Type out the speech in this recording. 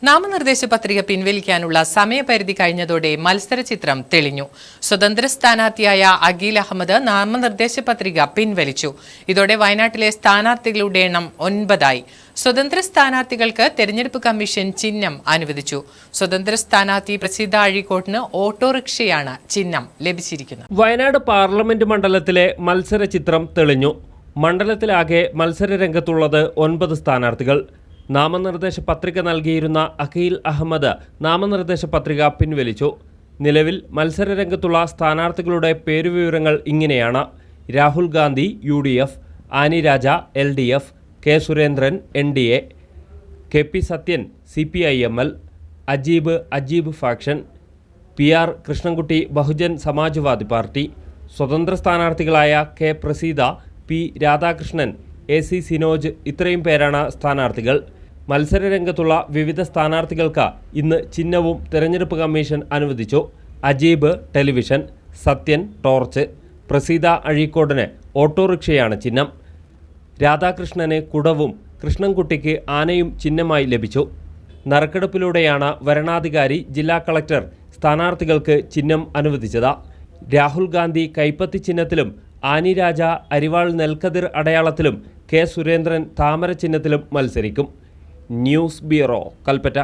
നാമനിർദ്ദേശ പത്രിക പിൻവലിക്കാനുള്ള സമയപരിധി കഴിഞ്ഞതോടെ മത്സരചിത്രം തെളിഞ്ഞു. സ്വതന്ത്ര സ്ഥാനാർത്ഥിയായ അഖിൽ അഹമ്മദ് നാമനിർദ്ദേശ പത്രിക പിൻവലിച്ചു. ഇതോടെ വയനാട്ടിലെ സ്ഥാനാർത്ഥികളുടെ എണ്ണം 9 സ്വതന്ത്ര സ്ഥാനാർത്ഥികൾക്ക് തെരഞ്ഞെടുപ്പ് കമ്മീഷൻ ചിഹ്നം അനുവദിച്ചു. സ്വതന്ത്ര സ്ഥാനാർത്ഥി പ്രസീത അഴീക്കോടിന് ഓട്ടോറിക്ഷയാണ് ചിഹ്നം ലഭിച്ചിരിക്കുന്നത്. വയനാട് പാർലമെന്റ് മണ്ഡലത്തിലെ മത്സരചിത്രം തെളിഞ്ഞു. മണ്ഡലത്തിലാകെ മത്സരരംഗത്തുള്ളത് 9 സ്ഥാനാർത്ഥികൾ. നാമനിർദ്ദേശ പത്രിക നൽകിയിരുന്ന അഖിൽ അഹമ്മദ് നാമനിർദ്ദേശ പത്രിക പിൻവലിച്ചു. നിലവിൽ മത്സരരംഗത്തുള്ള സ്ഥാനാർത്ഥികളുടെ പേരുവിവരങ്ങൾ ഇങ്ങനെയാണ്: Rahul Gandhi UDF, Annie Raja LDF, K Surendran NDA, KP Sathyan CPIML, Ajeeb faction, PR Krishnankutty Bahujan Samajwadi party. സ്വതന്ത്ര സ്ഥാനാർത്ഥികളായ K Praseetha, P Radhakrishnan, AC Sinoj ഇത്രയും പേരാണ് സ്ഥാനാർത്ഥികൾ. മത്സരരംഗത്തുള്ള വിവിധ സ്ഥാനാർത്ഥികൾക്ക് ഇന്ന് ചിഹ്നവും തെരഞ്ഞെടുപ്പ് കമ്മീഷൻ അനുവദിച്ചു. അജീബ് ടെലിവിഷൻ, സത്യൻ ടോർച്ച്, പ്രസീത അഴീക്കോടിന് ഓട്ടോറിക്ഷയാണ് ചിഹ്നം. രാധാകൃഷ്ണന് കുടവും കൃഷ്ണൻകുട്ടിക്ക് ആനയും ചിഹ്നമായി ലഭിച്ചു. നറുക്കെടുപ്പിലൂടെയാണ് വരണാധികാരി ജില്ലാ കളക്ടർ സ്ഥാനാർത്ഥികൾക്ക് ചിഹ്നം അനുവദിച്ചത്. രാഹുൽ ഗാന്ധി കൈപ്പത്തി ചിഹ്നത്തിലും ആനി രാജ അരിവാൾ നെൽക്കതിർ അടയാളത്തിലും കെ സുരേന്ദ്രൻ താമര ചിഹ്നത്തിലും മത്സരിക്കും. News bureau, Kalpetta.